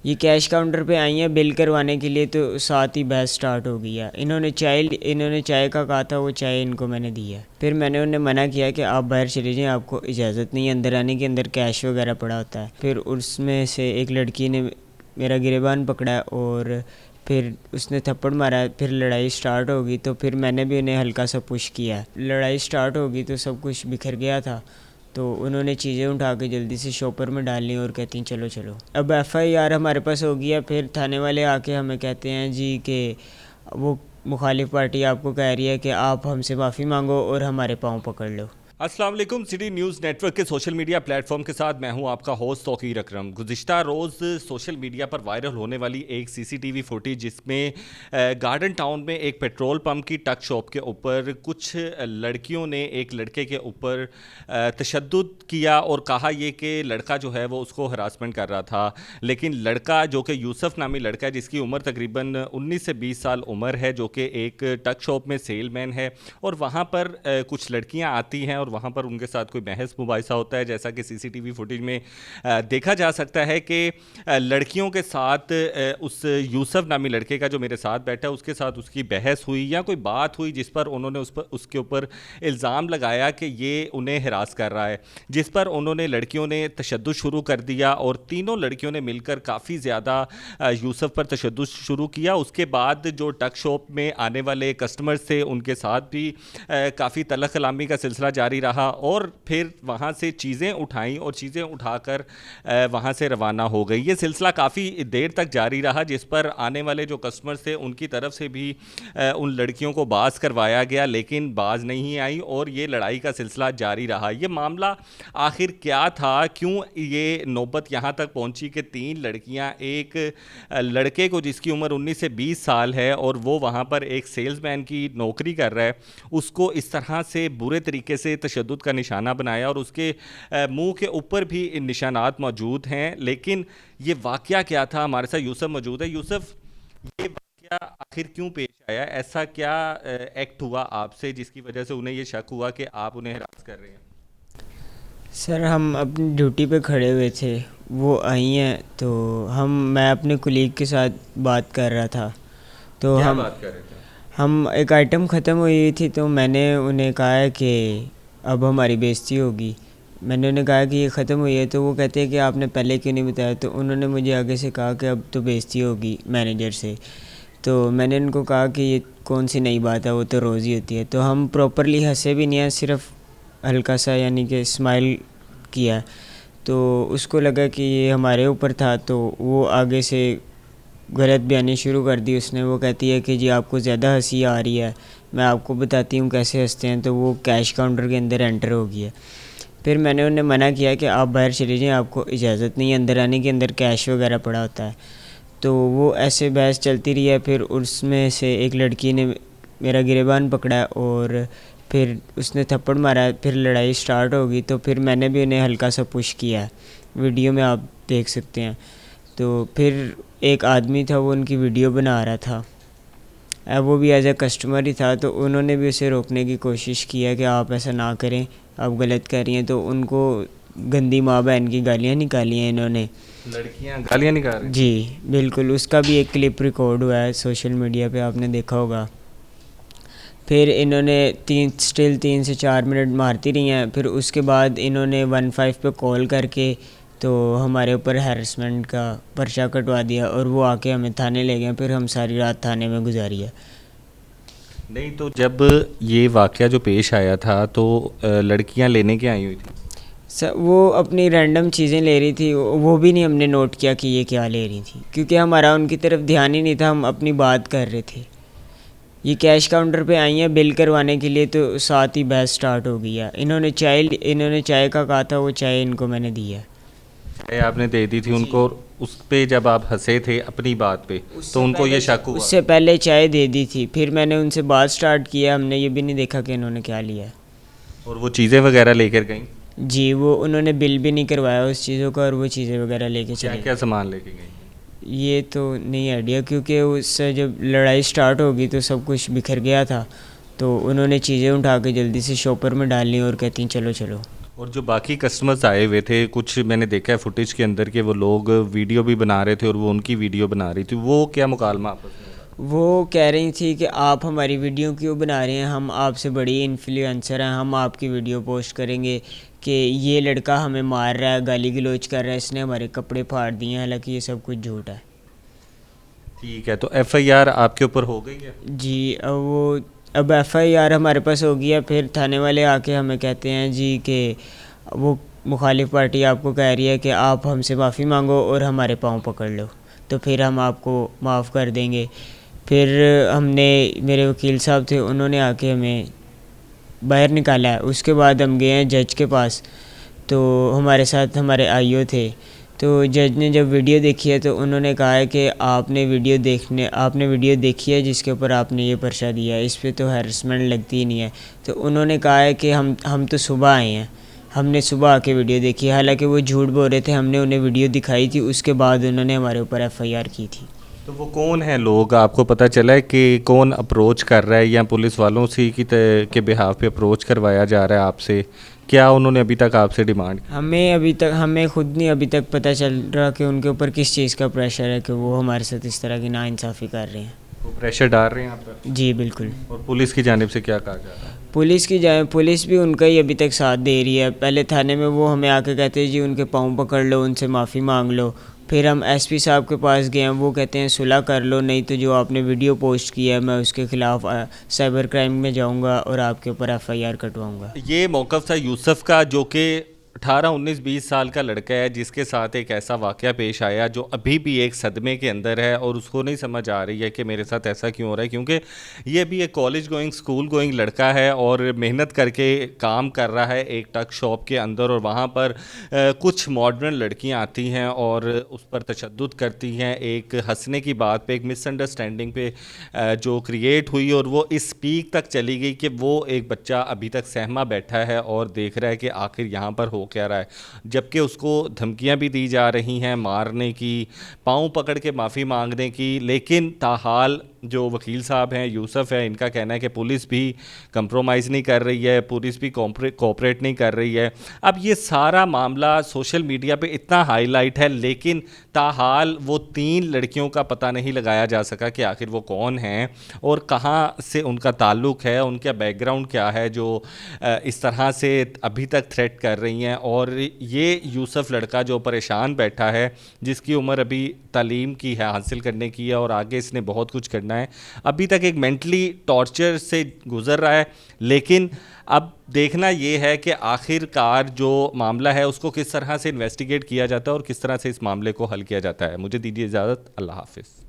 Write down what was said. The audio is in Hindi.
ये कैश काउंटर पे आई हैं बिल करवाने के लिए, तो साथ ही बहस स्टार्ट हो गई है। इन्होंने चाय का कहा था, वो चाय इनको मैंने दी है। फिर मैंने उन्हें मना किया कि आप बाहर चले जाएं, आपको इजाज़त नहीं है अंदर आने की, अंदर कैश वगैरह पड़ा होता है। फिर उसमें से एक लड़की ने मेरा गिरेबान पकड़ा और फिर उसने थप्पड़ मारा। फिर लड़ाई स्टार्ट हो गई, तो फिर मैंने भी उन्हें हल्का सा पुश किया। लड़ाई स्टार्ट हो गई तो सब कुछ बिखर गया था। तो उन्होंने चीज़ें उठा के जल्दी से शॉपर में डाल ली और कहती हैं चलो चलो। अब एफआईआर हमारे पास हो गया। फिर थाने वाले आके हमें कहते हैं जी कि वो मुखालिफ पार्टी आपको कह रही है कि आप हमसे माफ़ी मांगो और हमारे पाँव पकड़ लो। अस्सलाम वालेकुम। सिटी न्यूज़ नेटवर्क के सोशल मीडिया प्लेटफॉर्म के साथ मैं हूं आपका होस्ट तौकीर अकरम। गुज़िश्ता रोज़ सोशल मीडिया पर वायरल होने वाली एक सीसीटीवी फुटेज जिसमें गार्डन टाउन में एक पेट्रोल पंप की टक शॉप के ऊपर कुछ लड़कियों ने एक लड़के के ऊपर तशद्दुद किया और कहा ये कि लड़का जो है वो उसको हरासमेंट कर रहा था। लेकिन लड़का जो कि यूसुफ नामी लड़का है, जिसकी उम्र तकरीबन 19 से 20 साल उम्र है, जो कि एक टक शॉप में सेलमैन है, और वहाँ पर कुछ लड़कियाँ आती हैं और वहाँ पर उनके साथ कोई बहस मुबाहिसा होता है। जैसा कि सीसीटीवी फुटेज में देखा जा सकता है कि लड़कियों के साथ उस यूसुफ नामी लड़के का जो मेरे साथ बैठा है उसके साथ उसकी बहस हुई या कोई बात हुई, जिस पर उन्होंने उसके ऊपर इल्ज़ाम लगाया कि ये उन्हें हिरास कर रहा है, जिस पर उन्होंने लड़कियों ने तशद्दुद शुरू कर दिया और तीनों लड़कियों ने मिलकर काफ़ी ज़्यादा यूसुफ पर तशद्दुद शुरू किया। उसके बाद जो टक शॉप में आने वाले कस्टमर्स थे उनके साथ भी काफ़ी तलख कलामी का सिलसिला जारी रहा और फिर वहाँ से चीज़ें उठाई और चीज़ें उठाकर वहाँ से रवाना हो गई। ये सिलसिला काफ़ी देर तक जारी रहा, जिस पर आने वाले जो कस्टमर्स थे उनकी तरफ से भी उन लड़कियों को बाज़ करवाया गया, लेकिन बाज़ नहीं आई और ये लड़ाई का सिलसिला जारी रहा। ये मामला आखिर क्या था, क्यों ये नौबत यहाँ तक पहुँची कि तीन लड़कियाँ एक लड़के को जिसकी उम्र 19 से 20 साल है और वो वहाँ पर एक सेल्समैन की नौकरी कर रहा है, उसको इस तरह से बुरे तरीके से तशद्दुद का निशाना बनाया और उसके मुंह के ऊपर भी इन निशानात मौजूद हैं। लेकिन ये वाक़या क्या था? हमारे साथ यूसुफ मौजूद है। यूसुफ, ये वाक़या आखिर क्यों पेश आया? ऐसा क्या एक्ट हुआ आपसे जिसकी वजह से उन्हें ये शक हुआ कि आप उन्हें हरास कर रहे हैं? सर, हम अपनी ड्यूटी पे खड़े हुए थे, वो आई हैं, तो मैं अपने कुलीग के साथ बात कर रहा था। तो क्या बात कर रहे थे? हम एक आइटम ख़त्म हुई थी, तो मैंने उन्हें कहा है कि अब हमारी बेइज्जती होगी। मैंने उन्हें कहा कि ये ख़त्म हुई है, तो वो कहते हैं कि आपने पहले क्यों नहीं बताया। तो उन्होंने मुझे आगे से कहा कि अब तो बेइज्जती होगी मैनेजर से। तो मैंने उनको कहा कि ये कौन सी नई बात है, वो तो रोज़ ही होती है। तो हम प्रॉपरली हंसे भी नहीं हैं, सिर्फ हल्का सा यानी कि स्माइल किया। तो उसको लगा कि ये हमारे ऊपर था, तो वो आगे से गलत बयानी शुरू कर दी उसने। वो कहती है कि जी आपको ज़्यादा हंसी आ रही है, मैं आपको बताती हूँ कैसे हंसते हैं। तो वो कैश काउंटर के अंदर एंटर हो गई है। फिर मैंने उन्हें मना किया कि आप बाहर चले जाएं, आपको इजाज़त नहीं है अंदर आने की, अंदर कैश वगैरह पड़ा होता है। तो वो ऐसे बहस चलती रही है। फिर उसमें से एक लड़की ने मेरा गिरेबान पकड़ा और फिर उसने थप्पड़ मारा। फिर लड़ाई स्टार्ट हो गई, तो फिर मैंने भी उन्हें हल्का सा पुश किया। वीडियो में आप देख सकते हैं। तो फिर एक आदमी था, वो उनकी वीडियो बना रहा था, वो भी एज ए कस्टमर ही था। तो उन्होंने भी उसे रोकने की कोशिश की है कि आप ऐसा ना करें, आप गलत कर रही हैं। तो उनको गंदी माँ बहन की गालियाँ निकाली हैं इन्होंने। लड़कियां गालियां निकाल रही? जी बिल्कुल, उसका भी एक क्लिप रिकॉर्ड हुआ है सोशल मीडिया पे, आपने देखा होगा। फिर इन्होंने 3 से 4 मिनट मारती रही हैं। फिर उसके बाद इन्होंने 15 पे कॉल करके तो हमारे ऊपर हैरेसमेंट का पर्चा कटवा दिया और वो आके हमें थाने ले गए। फिर हम सारी रात थाने में गुजारी है। नहीं, तो जब ये वाक़या जो पेश आया था तो लड़कियां लेने के आई हुई थी? सर, वो अपनी रैंडम चीज़ें ले रही थी, वो भी नहीं हमने नोट किया कि ये क्या ले रही थी, क्योंकि हमारा उनकी तरफ ध्यान ही नहीं था, हम अपनी बात कर रहे थे। ये कैश काउंटर पे आई हैं बिल करवाने के लिए, तो साथ ही बहस स्टार्ट हो गई है। इन्होंने चाय का कहा था, वो चाय इनको मैंने दी है। चाय आपने दे दी थी उनको और उस पे जब आप हंसे थे अपनी बात पे तो उनको ये शक हुआ? उससे पहले चाय दे दी थी। फिर मैंने उनसे बात स्टार्ट किया, हमने ये भी नहीं देखा कि इन्होंने क्या लिया है। और वो चीज़ें वगैरह लेकर गई? जी, वो उन्होंने बिल भी नहीं करवाया उस चीज़ों का और वो चीज़ें वगैरह लेके क्या चले क्या सामान लेके गई? ये तो नहीं आइडिया, क्योंकि उससे जब लड़ाई स्टार्ट हो गई तो सब कुछ बिखर गया था। तो उन्होंने चीज़ें उठा के जल्दी से शॉपर में डाल ली और कहती चलो चलो। और जो बाकी कस्टमर्स आए हुए थे, कुछ मैंने देखा है फुटेज के अंदर के वो लोग वीडियो भी बना रहे थे और वो उनकी वीडियो बना रही थी, वो क्या मुकालमा आपस में हो रहा वो कह रही थी कि आप हमारी वीडियो क्यों बना रहे हैं, हम आपसे बड़ी इन्फ्लुएंसर हैं, हम आपकी वीडियो पोस्ट करेंगे कि ये लड़का हमें मार रहा है, गाली गलौज कर रहा है, इसने हमारे कपड़े फाड़ दिए हैं, हालांकि ये सब कुछ झूठ है। था? ठीक है, तो एफआईआर आपके ऊपर हो गई है? जी अब एफआईआर हमारे पास हो गया, फिर थाने वाले आके हमें कहते हैं जी कि वो मुखालिफ पार्टी आपको कह रही है कि आप हमसे माफ़ी मांगो और हमारे पाँव पकड़ लो, तो फिर हम आपको माफ़ कर देंगे। फिर हमने मेरे वकील साहब थे, उन्होंने आके हमें बाहर निकाला है। उसके बाद हम गए हैं जज के पास, तो हमारे साथ हमारे आईओ थे। तो जज ने जब वीडियो देखी है तो उन्होंने कहा है कि आपने वीडियो देखी है जिसके ऊपर आपने ये पर्चा दिया है, इस पे तो हैरेसमेंट लगती ही नहीं है। तो उन्होंने कहा है कि हम तो सुबह आए हैं, हमने सुबह आके वीडियो देखी है, हालांकि वो झूठ बोल रहे थे। हमने उन्हें वीडियो दिखाई थी, उसके बाद उन्होंने हमारे ऊपर एफआईआर की थी। तो वो कौन है लोग, आपको पता चला है कि कौन अप्रोच कर रहा है, या पुलिस वालों से के बिहाफ पे अप्रोच करवाया जा रहा है आपसे? क्या उन्होंने अभी तक आपसे डिमांड की? हमें खुद नहीं अभी तक पता चल रहा कि उनके ऊपर किस चीज़ का प्रेशर है कि वो हमारे साथ इस तरह की नाइंसाफ़ी कर रहे हैं। वो प्रेशर डाल रहे हैं आप पर? जी बिल्कुल। और पुलिस की जानिब से क्या कहा जा रहा है? पुलिस भी उनका ही अभी तक साथ दे रही है। पहले थाने में वो हमें आके कहते हैं जी उनके पाँव पकड़ लो, उनसे माफ़ी मांग लो। फिर हम एसपी साहब के पास गए हैं, वो कहते हैं सुलह कर लो, नहीं तो जो आपने वीडियो पोस्ट किया है मैं उसके ख़िलाफ़ साइबर क्राइम में जाऊंगा और आपके ऊपर एफआईआर कटवाऊंगा। ये मौक़िफ़ था यूसुफ का, जो कि 18, 19, 20 साल का लड़का है, जिसके साथ एक ऐसा वाक़या पेश आया जो अभी भी एक सदमे के अंदर है, और उसको नहीं समझ आ रही है कि मेरे साथ ऐसा क्यों हो रहा है, क्योंकि ये भी एक कॉलेज गोइंग, स्कूल गोइंग लड़का है और मेहनत करके काम कर रहा है एक टक शॉप के अंदर, और वहाँ पर कुछ मॉडर्न लड़कियाँ आती हैं और उस पर तशद्दुद करती हैं, एक हंसने की बात पे, एक मिसअंडरस्टैंडिंग पे जो क्रिएट हुई, और वो इस पीक तक चली गई कि वो एक बच्चा अभी तक सहमा बैठा है और देख रहा है कि आखिर यहाँ पर हो क्या रहा है, जबकि उसको धमकियां भी दी जा रही हैं मारने की, पाँव पकड़ के माफ़ी मांगने की। लेकिन ताहाल जो वकील साहब हैं, यूसुफ है, इनका कहना है कि पुलिस भी कंप्रोमाइज़ नहीं कर रही है, पुलिस भी कोऑपरेट नहीं कर रही है। अब ये सारा मामला सोशल मीडिया पे इतना हाईलाइट है, लेकिन ताहाल वो 3 लड़कियों का पता नहीं लगाया जा सका कि आखिर वो कौन हैं और कहाँ से उनका ताल्लुक़ है, उनका बैकग्राउंड क्या है, जो इस तरह से अभी तक थ्रेट कर रही हैं। और ये यूसुफ लड़का जो परेशान बैठा है, जिसकी उम्र अभी तालीम की है, हासिल करने की है, और आगे इसने बहुत कुछ करना है, अभी तक एक मेंटली टॉर्चर से गुजर रहा है। लेकिन अब देखना ये है कि आखिरकार जो मामला है उसको किस तरह से इन्वेस्टिगेट किया जाता है और किस तरह से इस मामले को हल किया जाता है। मुझे दीजिए इजाज़त, अल्लाह हाफ़िज़।